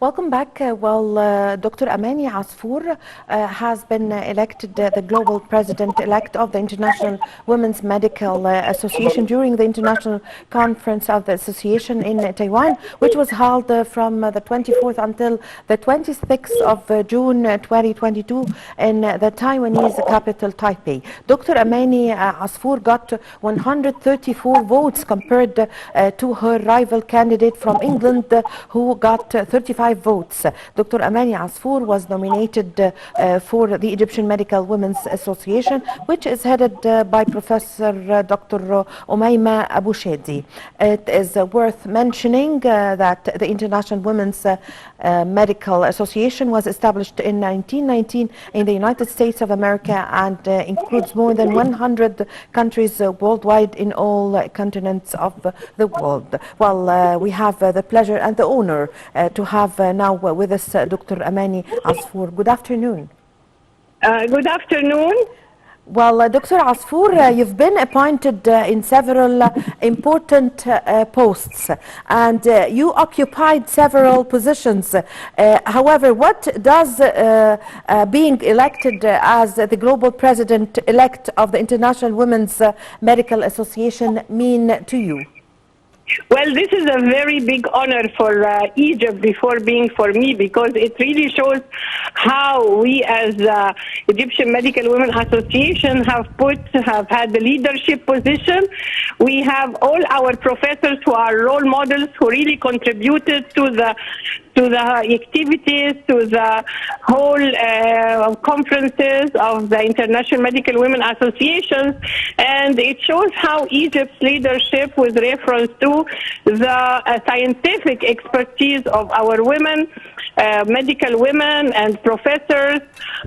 Welcome back. Dr. Amany Asfour has been elected the global president-elect of the International Women's Medical Association during the International Conference of the Association in Taiwan, which was held from the 24th until the 26th of June 2022 in the Taiwanese capital, Taipei. Dr. Amany Asfour got 134 votes compared to her rival candidate from England, who got 35 votes. Dr. Amany Asfour was nominated for the Egyptian Medical Women's Association, which is headed by Professor Dr. Umayma Abu Shadi. It is worth mentioning that the International Women's Medical Association was established in 1919 in the United States of America and includes more than 100 countries worldwide in all continents of the world. We have the pleasure and the honor to have now with us Dr. Amany Asfour. Good afternoon. Good afternoon. Dr. Asfour, you've been appointed in several important posts, and you occupied several positions. However, what does being elected as the global president-elect of the International Women's Medical Association mean to you? Well, this is a very big honor for Egypt before being for me, because it really shows how we as Egyptian Medical Women Association have had the leadership position. We have all our professors who are role models, who really contributed to the activities, to the whole conferences of the International Medical Women Associations, and it shows how Egypt's leadership with reference to the scientific expertise of our women, medical women and professors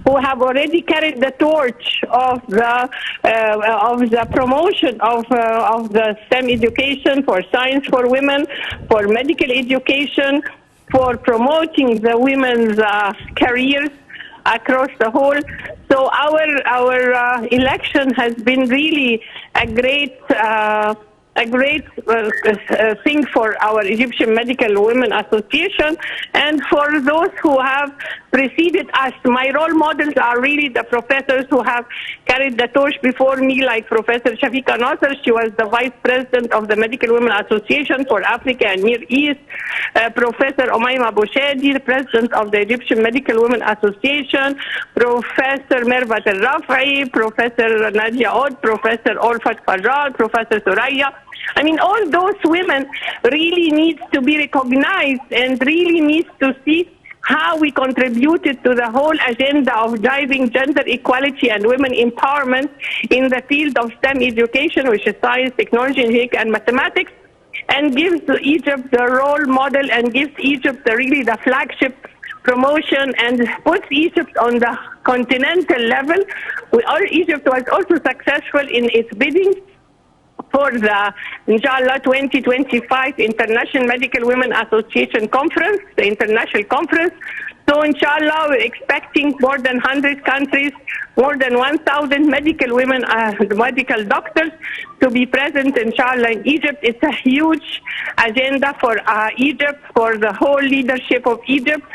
who have already carried the torch of the promotion of the STEM education, for science for women, for medical education, for promoting the women's careers across the whole. So our election has been really a great thing for our Egyptian Medical Women Association, and for those who have preceded us. My role models are really the professors who have carried the torch before me, like Professor Shafiqa Nasser. She was the Vice President of the Medical Women Association for Africa and Near East. Professor Umayma Abu Shadi, the President of the Egyptian Medical Women Association. Professor Mervat Al-Rafi, Professor Nadia Od, Professor Olfat Farad, Professor Soraya. I mean, all those women really needs to be recognized and really needs to see how we contributed to the whole agenda of driving gender equality and women empowerment in the field of STEM education, which is science, technology, engineering, and mathematics, and gives Egypt the role model and gives Egypt the flagship promotion and puts Egypt on the continental level. Egypt was also successful in its bidding for the, inshallah, 2025 International Medical Women Association Conference, the international conference. So, inshallah, we're expecting more than 100 countries, more than 1,000 medical women, medical doctors to be present, inshallah, in Egypt. It's a huge agenda for Egypt, for the whole leadership of Egypt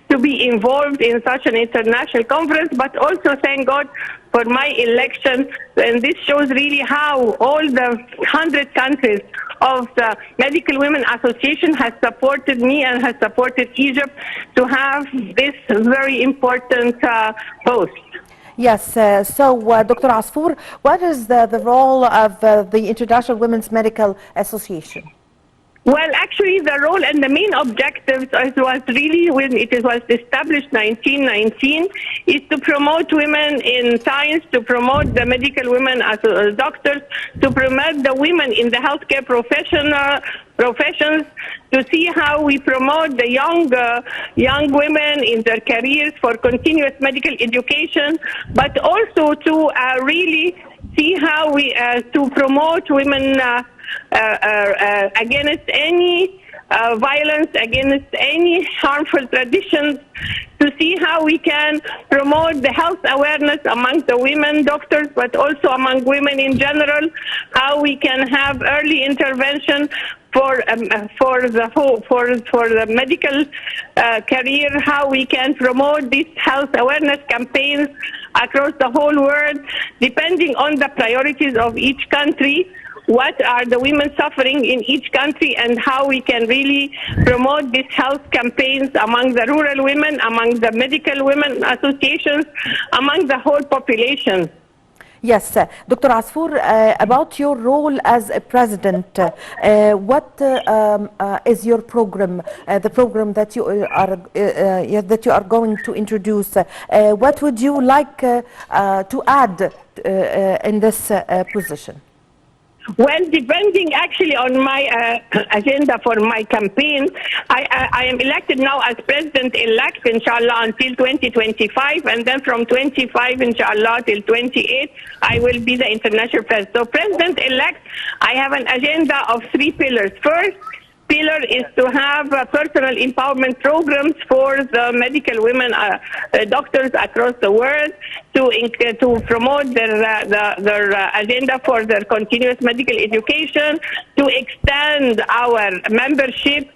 to be involved in such an international conference, but also thank God for my election. And this shows really how all the 100 countries of the Medical Women Association has supported me and has supported Egypt to have this very important post. Yes, Dr. Asfour, what is the role of the International Women's Medical Association? Well, actually, the role and the main objectives was really, when it was established 1919, is to promote women in science, to promote the medical women as doctors, to promote the women in the healthcare professions, to see how we promote the young women in their careers for continuous medical education, but also to really see how we to promote women against any violence, against any harmful traditions, to see how we can promote the health awareness among the women doctors, but also among women in general, how we can have early intervention for the medical career, how we can promote these health awareness campaigns across the whole world, depending on the priorities of each country. What are the women suffering in each country, and how we can really promote these health campaigns among the rural women, among the medical women associations, among the whole population. Yes, Dr. Asfour, about your role as a president, what is your program, the program that you are going to introduce? What would you like to add in this position? Well, depending actually on my agenda for my campaign, I am elected now as president-elect, inshallah, until 2025, and then from 25, inshallah, till 28, I will be the international president. So president-elect, I have an agenda of 3 pillars. First pillar is to have personal empowerment programs for the medical women doctors across the world to promote their agenda for their continuous medical education, to extend our membership,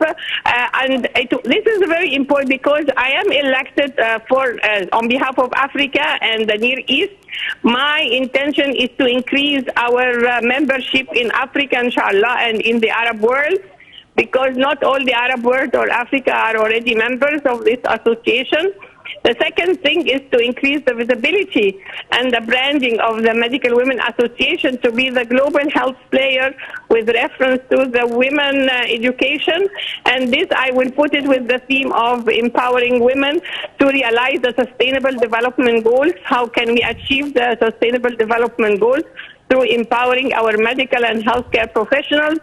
and this is very important because I am elected on behalf of Africa and the Near East. My intention is to increase our membership in Africa, inshallah, and in the Arab world, because not all the Arab world or Africa are already members of this association. The second thing is to increase the visibility and the branding of the Medical Women Association to be the global health player with reference to the women education. And this I will put it with the theme of empowering women to realize the Sustainable Development Goals. How can we achieve the Sustainable Development Goals? Through empowering our medical and healthcare professionals.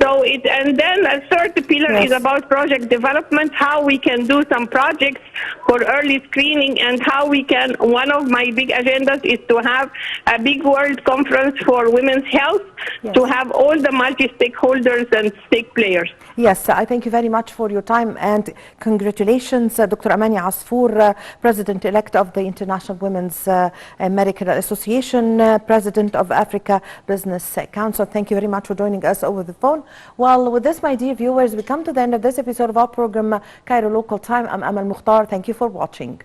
And then a third pillar is about project development, how we can do some projects for early screening, and how we can, one of my big agendas is to have a big world conference for women's health, to have all the multi-stakeholders and stake players. Yes, I thank you very much for your time, and congratulations, Dr. Amany Asfour, President-elect of the International Women's Medical Association, President of Africa Business Council. Thank you very much for joining us over the phone. Well, with this, my dear viewers, we come to the end of this episode of our program, Cairo Local Time. I'm Amal Mukhtar. Thank you for watching.